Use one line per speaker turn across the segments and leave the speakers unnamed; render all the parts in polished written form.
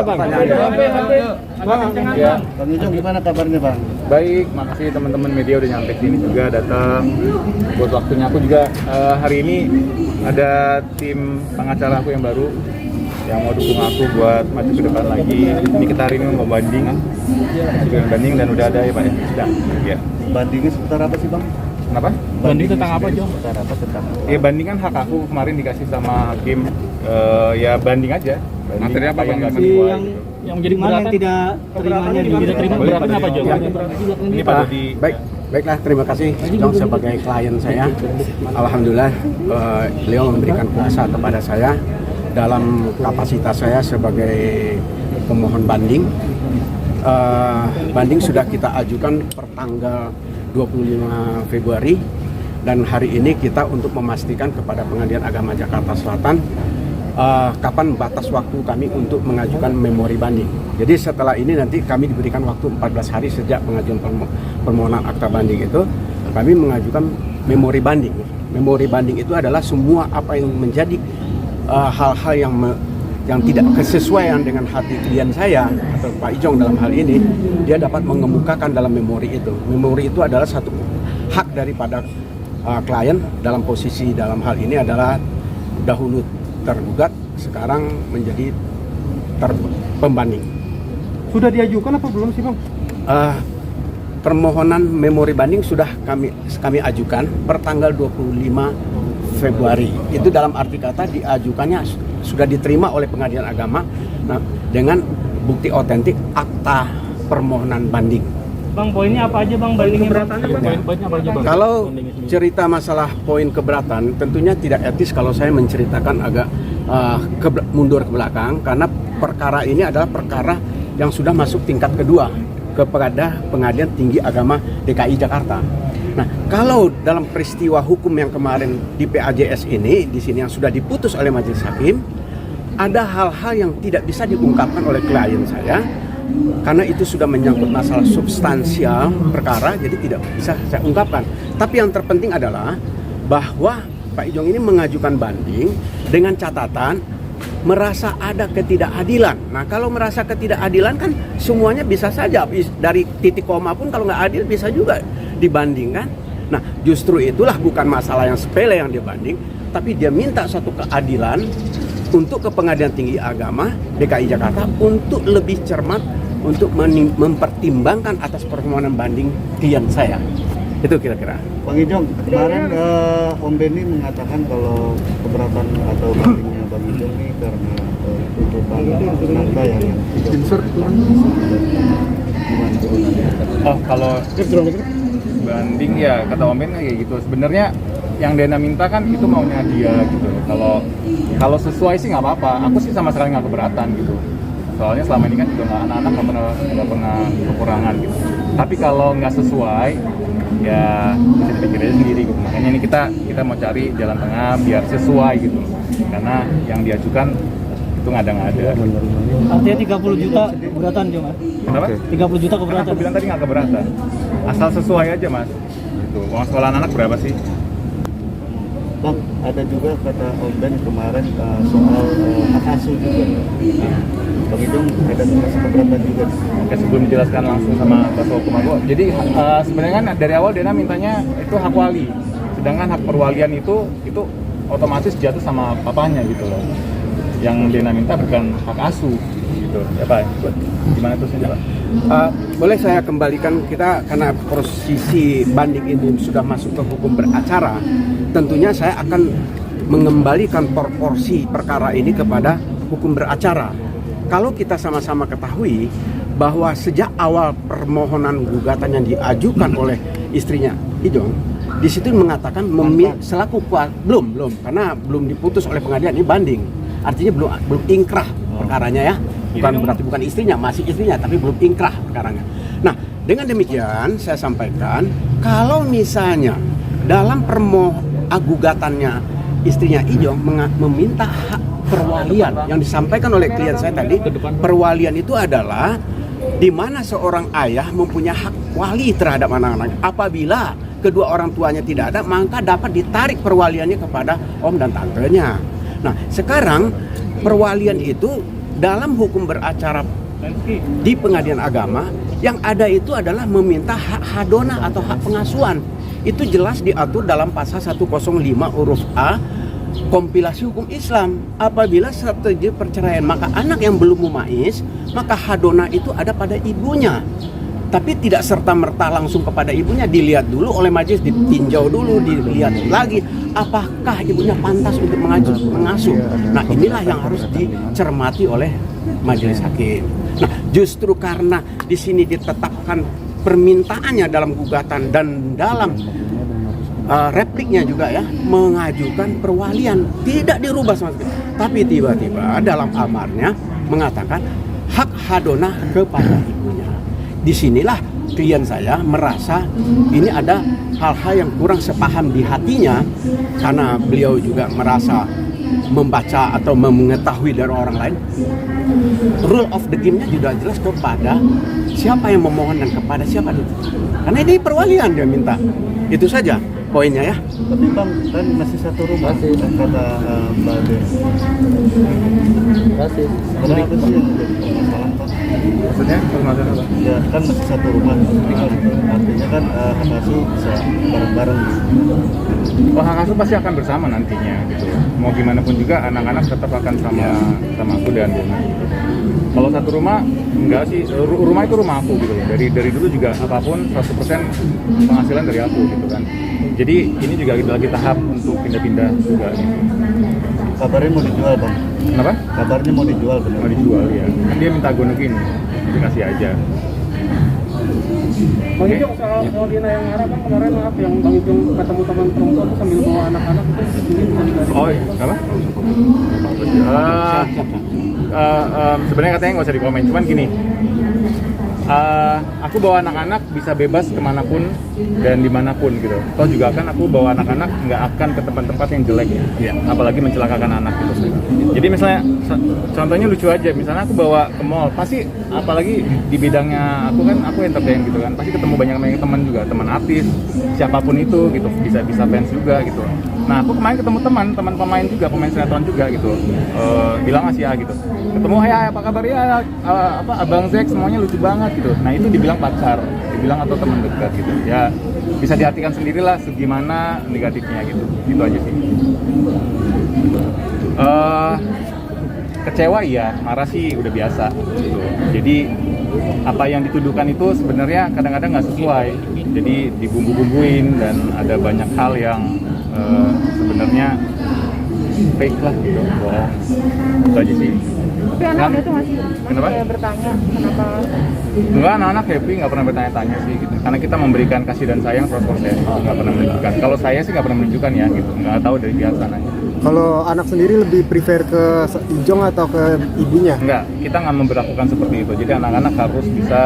gimana Bang?
Ya. Bang Ijong gimana kabarnya Bang?
Baik, makasih teman-teman media udah nyampe sini juga datang buat waktunya. Aku juga hari ini ada tim pengacara aku yang baru yang mau dukung aku buat maju ke depan lagi. Ini kita hari ini mau banding dan udah ada ya Pak ya. Sudah. Ya.
Bandingnya seputar apa sih Bang?
Kenapa?
Banding tentang apa, Jo?
Seputar apa tentang?
Ya banding kan hak aku kemarin dikasih sama hakim. Ya banding aja. Banding
Materi apa
yang
Bang?
nggak
Si
sesuai.
yang menjadi
Mana yang tidak terimanya di
tidak terima keberatan apa, Jo?
Ini Pak Dodi.
Baiklah, terima kasih Jong sebagai klien saya. Alhamdulillah beliau memberikan kuasa kepada saya dalam kapasitas saya sebagai pemohon banding. Banding sudah kita ajukan per tanggal 25 Februari dan hari ini kita untuk memastikan kepada Pengadilan Agama Jakarta Selatan kapan batas waktu kami untuk mengajukan memori banding. Jadi setelah ini nanti kami diberikan waktu 14 hari sejak pengajuan permohonan akta banding itu, kami mengajukan memori banding. Memori banding itu adalah semua apa yang menjadi hal-hal yang tidak kesesuaian dengan hati klien saya atau Pak Ijong dalam hal ini, dia dapat mengemukakan dalam memori itu. Memori itu adalah satu hak daripada klien dalam posisi dalam hal ini adalah dahulu tergugat, sekarang menjadi pembanding.
Sudah diajukan apa belum sih Bang?
Permohonan memori banding sudah kami ajukan per tanggal 25 Februari. Itu dalam arti kata diajukannya sudah diterima oleh Pengadilan Agama dengan bukti otentik akta permohonan banding.
Bang, poinnya apa aja Bang? Banding keberatannya poin-poinnya apa aja Bang?
Kalau cerita masalah poin keberatan, tentunya tidak etis kalau saya menceritakan agak mundur ke belakang, karena perkara ini adalah perkara yang sudah masuk tingkat kedua kepada Pengadilan Tinggi Agama DKI Jakarta. Nah, kalau dalam peristiwa hukum yang kemarin di PAJS ini, di sini yang sudah diputus oleh majelis hakim, ada hal-hal yang tidak bisa diungkapkan oleh klien saya, karena itu sudah menyangkut masalah substansial perkara, jadi tidak bisa saya ungkapkan. Tapi yang terpenting adalah bahwa Pak Ijong ini mengajukan banding dengan catatan merasa ada ketidakadilan. Nah, kalau merasa ketidakadilan kan semuanya bisa saja, dari titik koma pun kalau nggak adil bisa juga dibandingkan. Nah, justru itulah bukan masalah yang sepele yang dia banding, tapi dia minta suatu keadilan untuk ke Pengadilan Tinggi Agama DKI Jakarta untuk lebih cermat untuk mempertimbangkan atas permohonan banding klien saya. Itu kira-kira.
Bang Ijong, kemarin Om Benny mengatakan kalau keberatan atau bandingnya Bang Ijong ini karena tuntutan tenaga yang tidak.
Oh, kalau banding ya kata Om Ben kayak gitu. Sebenarnya yang Dena minta kan itu maunya dia gitu. Kalau sesuai sih nggak apa-apa. Aku sih sama sekali nggak keberatan gitu. Soalnya selama ini kan juga anak-anak nggak pernah kekurangan gitu. Tapi kalau nggak sesuai, ya bisa dipikir aja sendiri gitu. Makanya ini kita mau cari jalan tengah biar sesuai gitu. Karena yang diajukan itu ngada-ngada.
Artinya 30 juta keberatan Jo Mas?
Kenapa?
30 juta
Kan
keberatan.
aku bilang tadi nggak keberatan. Asal sesuai aja mas. Gitu. Uang sekolah anak berapa sih?
Bang, ada juga kata Om Ben kemarin soal hak asuh juga. Bang Ijong ada merasa keberatan juga.
Oke, sebelum dijelaskan langsung sama kuasa hukum aku. Jadi sebenarnya kan dari awal Dena mintanya itu hak wali. Sedangkan hak perwalian itu otomatis jatuh sama papanya gitu loh. Yang Dena minta bukan hak asuh gitu. Ya Pak, gimana terusnya Pak?
Boleh saya kembalikan kita karena posisi banding ini sudah masuk ke hukum beracara, tentunya saya akan mengembalikan proporsi perkara ini kepada hukum beracara. Kalau kita sama-sama ketahui bahwa sejak awal permohonan gugatan yang diajukan oleh istrinya Ijong, di situ mengatakan selaku belum karena belum diputus oleh pengadilan, ini banding, artinya belum ingkrah perkaranya ya. Berarti bukan istrinya, masih istrinya, tapi belum ingkrah perkaranya. Nah, dengan demikian saya sampaikan kalau misalnya dalam gugatannya istrinya Ijong meminta hak perwalian yang disampaikan oleh klien saya tadi, perwalian itu adalah di mana seorang ayah mempunyai hak wali terhadap anak-anak. Apabila kedua orang tuanya tidak ada, maka dapat ditarik perwaliannya kepada om dan tantenya. Nah, sekarang perwalian itu dalam hukum beracara di pengadilan agama, yang ada itu adalah meminta hak hadona atau hak pengasuhan. Itu jelas diatur dalam pasal 105 huruf A kompilasi hukum Islam. Apabila terjadi perceraian, maka anak yang belum mumaiz, maka hadona itu ada pada ibunya. Tapi tidak serta-merta langsung kepada ibunya, dilihat dulu oleh majelis, ditinjau dulu, dilihat lagi apakah ibunya pantas untuk mengasuh. Nah, inilah yang harus dicermati oleh majelis hakim. Nah, justru karena di sini ditetapkan permintaannya dalam gugatan dan dalam repliknya juga ya, mengajukan perwalian, tidak dirubah sama sekali. Tapi tiba-tiba dalam amarnya mengatakan hak hadona kepada ibunya. Disinilah klien saya merasa ini ada hal-hal yang kurang sepaham di hatinya, karena beliau juga merasa membaca atau mengetahui dari orang lain. Rule of the game-nya juga jelas kepada siapa yang memohon dan kepada siapa itu. Karena ini perwalian dia minta. Itu saja poinnya ya.
Tapi Bang, kan masih satu rumah kata Mbak Des. Sebenarnya apa sih yang menjadi permasalahan, Pak?
Maksudnya permasalahan apa?
Ya kan masih satu rumah, artinya kan hak asuh bisa bareng-bareng.
Oh, hak asuh pasti akan bersama nantinya gitu. Mau gimana pun juga anak-anak tetap akan sama aku dan Dona. Kalau satu rumah enggak sih, rumah itu rumah aku gitu loh. Dari dulu juga apapun 100% penghasilan dari aku gitu kan. Jadi ini juga kita lagi tahap untuk pindah-pindah juga gitu.
Kabarnya mau dijual, Bang.
Kenapa?
Kabarnya mau dijual, benar.
Mau dijual ya. Kan dia minta gue negin, dikasih aja.
Bang Ijong, soal Dina yang marah kan kemarin maaf yang Bang Ijong ketemu teman perempuan tuh sambil bawa anak-anak itu
Oh, apa? Sebenarnya katanya nggak usah dikomen, cuman gini. Aku bawa anak-anak bisa bebas kemanapun dan dimanapun gitu. Toh juga kan aku bawa anak-anak nggak akan ke tempat-tempat yang jelek ya, apalagi mencelakakan anak gitu. Jadi misalnya contohnya lucu aja, misalnya aku bawa ke mall, pasti apalagi di bidangnya aku kan, aku entertain gitu kan, pasti ketemu banyak teman juga, teman artis, siapapun itu gitu, bisa fans juga gitu. Nah, aku kemarin ketemu teman pemain juga, pemain sinetron juga gitu. Bilang masih ya gitu. Ketemu, "Hai, apa kabar ya? Abang Zek semuanya lucu banget." gitu. Nah, itu dibilang pacar, dibilang atau teman dekat gitu. Ya, bisa diartikan sendirilah segimana negatifnya gitu. Itu aja sih. Kecewa iya, marah sih udah biasa gitu. Jadi apa yang dituduhkan itu sebenarnya kadang-kadang nggak sesuai. Jadi dibumbu-bumbuin dan ada banyak hal yang sebenarnya fake lah gitu, bohong. Itu aja sih.
Tapi anak-anak itu masih kayak bertanya kenapa?
Enggak, anak-anak happy, nggak pernah bertanya-tanya sih gitu. Karena kita memberikan kasih dan sayang 100%, nggak pernah menunjukkan. Kalau saya sih nggak pernah menunjukkan ya gitu, nggak tahu dari pihak sananya.
Kalau anak sendiri lebih prefer ke Ijong atau ke ibunya?
Enggak, kita nggak memperlakukan seperti itu. Jadi anak-anak harus bisa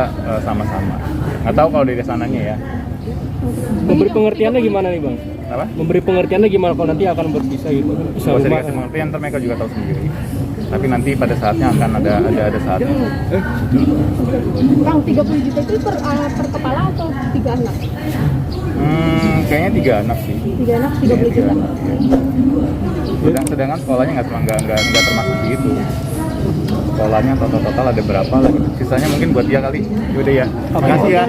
sama-sama. Nggak tahu kalau dari sananya ya.
Memberi pengertiannya gimana nih, Bang?
Apa?
Memberi pengertiannya gimana kalau nanti akan berpisah gitu? Bisa
Nggak usah
rumah.
dikasih pengertian, ntar mereka juga tahu sendiri. Tapi nanti pada saatnya akan ada saatnya.
Bang, 30 juta itu per kepala atau 3 anak?
Kayaknya 3 anak sih.
3 anak 30 juta.
Sedangkan sekolahnya nggak termasuk segitu. Sekolahnya total ada berapa lagi? Sisanya mungkin buat dia kali. Yaudah ya. Makasih ya.